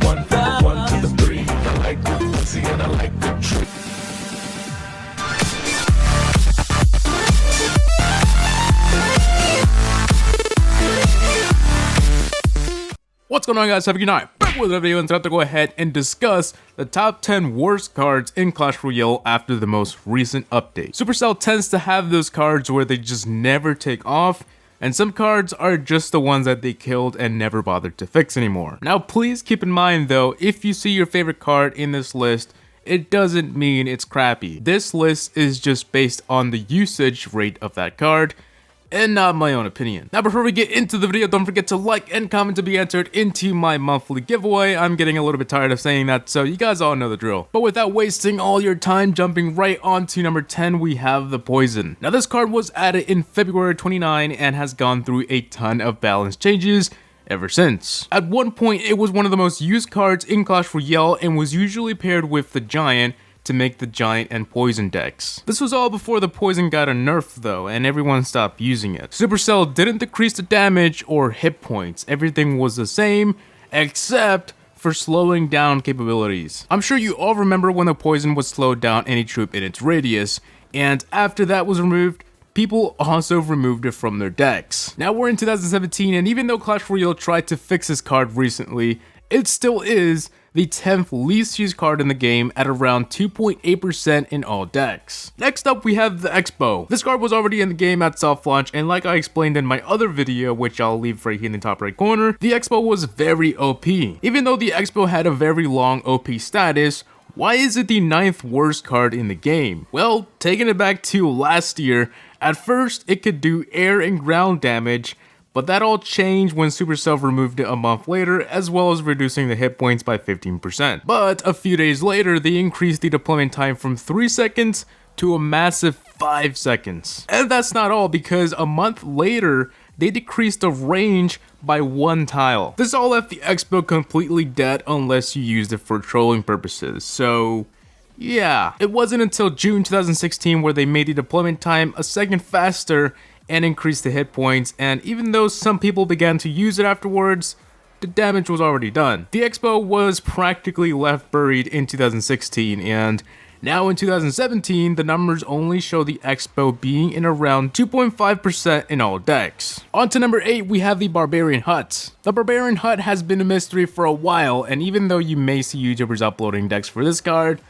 one to the three. I like good pussy and I like good treat. What's going on, guys? Have a good night. Back with a video, and time to go ahead and discuss the top 10 worst cards in Clash Royale after the most recent update. Supercell tends to have those cards where they just never take off, and some cards are just the ones that they killed and never bothered to fix anymore. Now, please keep in mind though, if you see your favorite card in this list, it doesn't mean it's crappy. This list is just based on the usage rate of that card, and not my own opinion. Now, before we get into the video, don't forget to like and comment to be entered into my monthly giveaway. I'm getting a little bit tired of saying that, so you guys all know the drill. But without wasting all your time, jumping right on to number 10, we have the Poison. Now, this card was added in February 29 and has gone through a ton of balance changes ever since. At one point, it was one of the most used cards in Clash Royale and was usually paired with the Giant to make the Giant and Poison decks. This was all before the Poison got a nerf though, and everyone stopped using it. Supercell didn't decrease the damage or hit points. Everything was the same, except for slowing down capabilities. I'm sure you all remember when the Poison would slow down any troop in its radius, and after that was removed, people also removed it from their decks. Now we're in 2017, and even though Clash Royale tried to fix this card recently, it still is the 10th least used card in the game at around 2.8% in all decks. Next up, we have the Expo. This card was already in the game at soft launch, and like I explained in my other video, which I'll leave right here in the top right corner, the Expo was very OP. Even though the Expo had a very long OP status, why is it the 9th worst card in the game? Well, taking it back to last year, at first it could do air and ground damage, but that all changed when Supercell removed it a month later, as well as reducing the hit points by 15%. But a few days later, they increased the deployment time from 3 seconds to a massive 5 seconds. And that's not all, because a month later, they decreased the range by 1 tile. This all left the Expo completely dead unless you used it for trolling purposes, so yeah. It wasn't until June 2016 where they made the deployment time a second faster and increased the hit points, and even though some people began to use it afterwards, the damage was already done. The Expo was practically left buried in 2016, and now in 2017, the numbers only show the Expo being in around 2.5% in all decks. On to number 8, we have the Barbarian Hut. The Barbarian Hut has been a mystery for a while, and even though you may see YouTubers uploading decks for this card,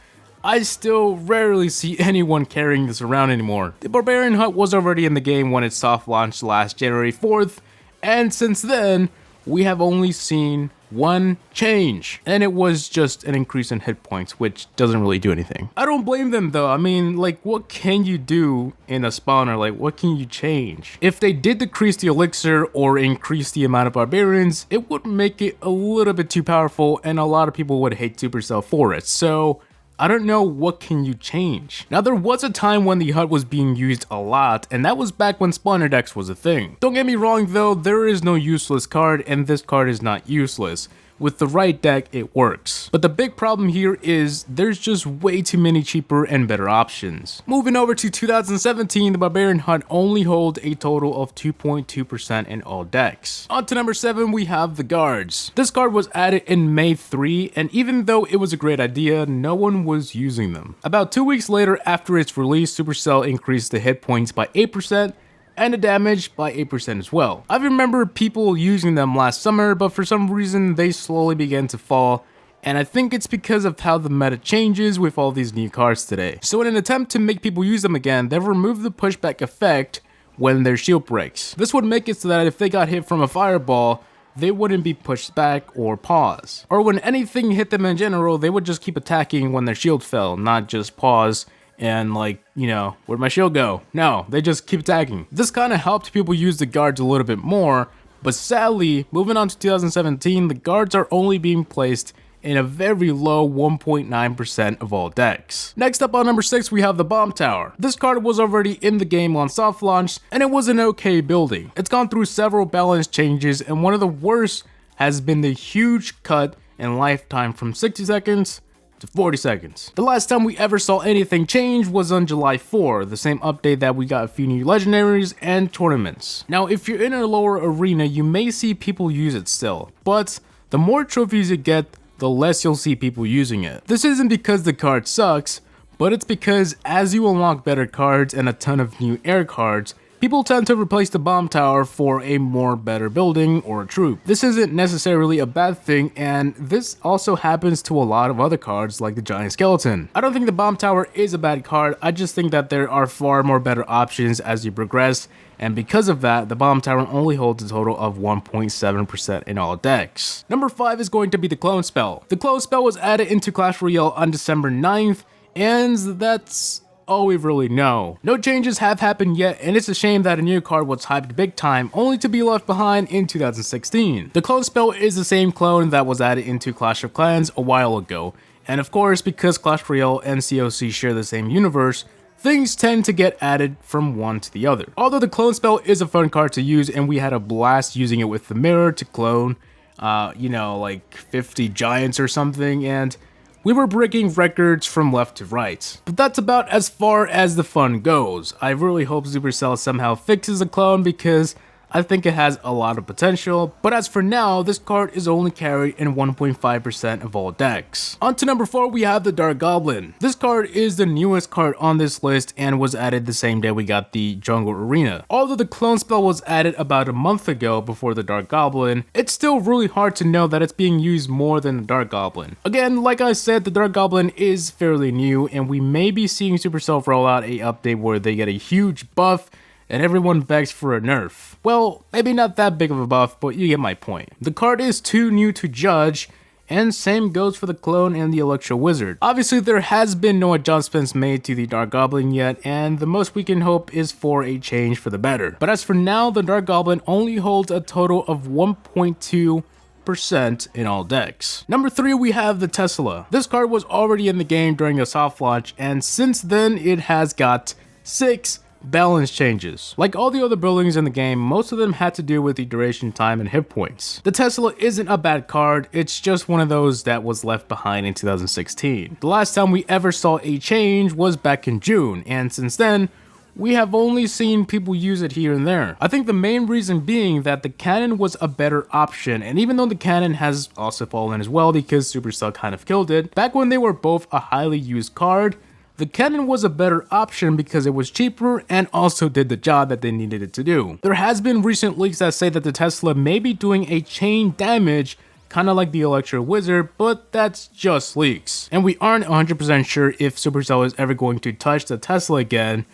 I still rarely see anyone carrying this around anymore. The Barbarian Hut was already in the game when it soft launched last January 4th, and since then, we have only seen one change, and it was just an increase in hit points, which doesn't really do anything. I don't blame them though. I mean, like, what can you do in a spawner? Like, what can you change? If they did decrease the elixir or increase the amount of barbarians, it would make it a little bit too powerful, and a lot of people would hate Supercell for it. So I don't know, what can you change? Now, there was a time when the Hut was being used a lot, and that was back when spawner decks was a thing. Don't get me wrong though, there is no useless card, and this card is not useless. With the right deck, it works. But the big problem here is there's just way too many cheaper and better options. Moving over to 2017, the Barbarian Hut only holds a total of 2.2% in all decks. On to number 7, we have the Guards. This card was added in May 3, and even though it was a great idea, no one was using them. About 2 weeks later after its release, Supercell increased the hit points by 8%, and the damage by 8% as well. I remember people using them last summer, but for some reason they slowly began to fall, and I think it's because of how the meta changes with all these new cards today. So in an attempt to make people use them again, they've removed the pushback effect when their shield breaks. This would make it so that if they got hit from a fireball, they wouldn't be pushed back or pause. Or when anything hit them in general, they would just keep attacking when their shield fell, not just pause and like, you know, where'd my shield go? No, they just keep attacking. This kind of helped people use the guards a little bit more, but sadly, moving on to 2017, the guards are only being placed in a very low 1.9% of all decks. Next up on number 6, we have the Bomb Tower. This card was already in the game on soft launch, and it was an okay building. It's gone through several balance changes, and one of the worst has been the huge cut in lifetime from 60 seconds to 40 seconds. The last time we ever saw anything change was on July 4, the same update that we got a few new legendaries and tournaments. Now, if you're in a lower arena, you may see people use it still, but the more trophies you get, the less you'll see people using it. This isn't because the card sucks, but it's because as you unlock better cards and a ton of new air cards, people tend to replace the bomb tower for a more better building or a troop. This isn't necessarily a bad thing, and this also happens to a lot of other cards like the giant skeleton. I don't think the bomb tower is a bad card, I just think that there are far more better options as you progress, and because of that, the bomb tower only holds a total of 1.7% in all decks. Number 5 is going to be the clone spell. The clone spell was added into Clash Royale on December 9th, and that's all we really know. No changes have happened yet, and it's a shame that a new card was hyped big time only to be left behind in 2016. The clone spell is the same clone that was added into Clash of Clans a while ago, and of course because Clash Royale and COC share the same universe, things tend to get added from one to the other. Although the clone spell is a fun card to use and we had a blast using it with the mirror to clone, like 50 giants or something, and we were breaking records from left to right. But that's about as far as the fun goes. I really hope Supercell somehow fixes the clone because I think it has a lot of potential, but as for now, this card is only carried in 1.5% of all decks. On to number 4, we have the Dark Goblin. This card is the newest card on this list and was added the same day we got the Jungle Arena. Although the clone spell was added about a month ago before the Dark Goblin, it's still really hard to know that it's being used more than the Dark Goblin. Again, like I said, the Dark Goblin is fairly new and we may be seeing Supercell roll out a update where they get a huge buff and everyone begs for a nerf. Well, maybe not that big of a buff, but you get my point. The card is too new to judge, and same goes for the clone and the Electro Wizard. Obviously, there has been no adjustments made to the Dark Goblin yet, and the most we can hope is for a change for the better. But as for now, the Dark Goblin only holds a total of 1.2% in all decks. Number 3, we have the Tesla. This card was already in the game during a soft launch, and since then it has got 6 balance changes. Like all the other buildings in the game, most of them had to do with the duration time and hit points. The Tesla isn't a bad card, it's just one of those that was left behind in 2016. The last time we ever saw a change was back in June, and since then, we have only seen people use it here and there. I think the main reason being that the cannon was a better option, and even though the cannon has also fallen as well because Supercell kind of killed it, back when they were both a highly used card, the cannon was a better option because it was cheaper and also did the job that they needed it to do. There has been recent leaks that say that the Tesla may be doing a chain damage, kinda like the Electro Wizard, but that's just leaks. And we aren't 100% sure if Supercell is ever going to touch the Tesla again,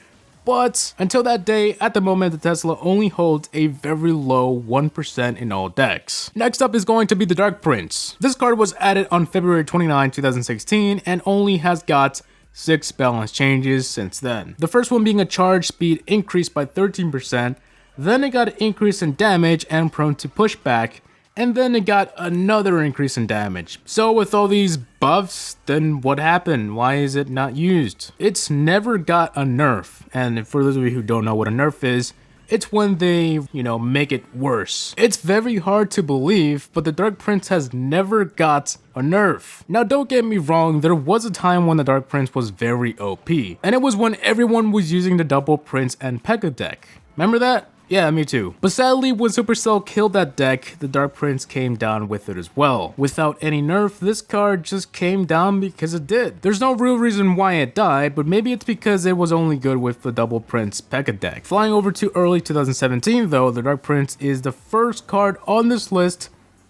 but until that day, at the moment the Tesla only holds a very low 1% in all decks. Next up is going to be the Dark Prince. This card was added on February 29, 2016 and only has got 6 balance changes since then. The first one being a charge speed increased by 13%, then it got an increase in damage and prone to pushback, and then it got another increase in damage. So with all these buffs, then what happened? Why is it not used? It's never got a nerf, and for those of you who don't know what a nerf is, it's when they, make it worse. It's very hard to believe, but the Dark Prince has never got a nerf. Now don't get me wrong, there was a time when the Dark Prince was very OP, and it was when everyone was using the double Prince and P.E.K.K.A deck. Remember that? Yeah, me too. But sadly, when Supercell killed that deck, the Dark Prince came down with it as well. Without any nerf, this card just came down because it did. There's no real reason why it died, but maybe it's because it was only good with the double Prince P.E.K.K.A deck. Flying over to early 2017 though, the Dark Prince is the first card on this list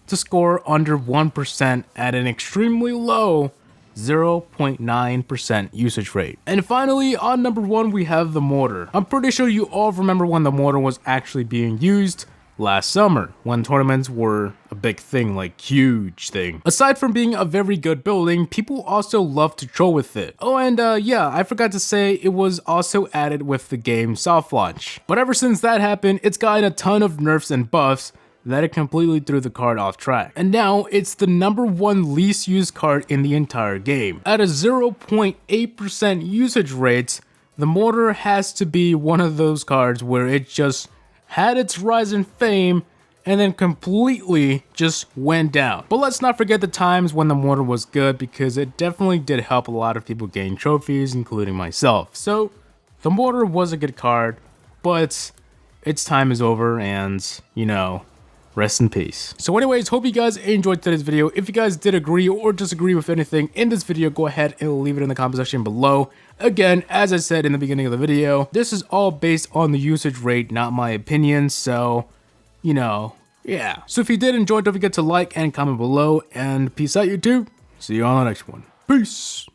to score under 1% at an extremely low 0.9% usage rate. And finally, on number 1, we have the mortar. I'm pretty sure you all remember when the mortar was actually being used last summer, when tournaments were a big thing, like huge thing. Aside from being a very good building, people also love to troll with it. Oh, and yeah, I forgot to say it was also added with the game soft launch. But ever since that happened, it's gotten a ton of nerfs and buffs that it completely threw the card off track. And now it's the number 1 least used card in the entire game. At a 0.8% usage rate, the mortar has to be one of those cards where it just had its rise in fame and then completely just went down. But let's not forget the times when the mortar was good, because it definitely did help a lot of people gain trophies, including myself. So the mortar was a good card, but its time is over, and Rest in peace. So anyways, hope you guys enjoyed today's video. If you guys did agree or disagree with anything in this video, go ahead and leave it in the comment section below. Again, as I said in the beginning of the video, this is all based on the usage rate, not my opinion, so, you know, yeah. So if you did enjoy, don't forget to like and comment below, and peace out, YouTube. See you on the next one. Peace!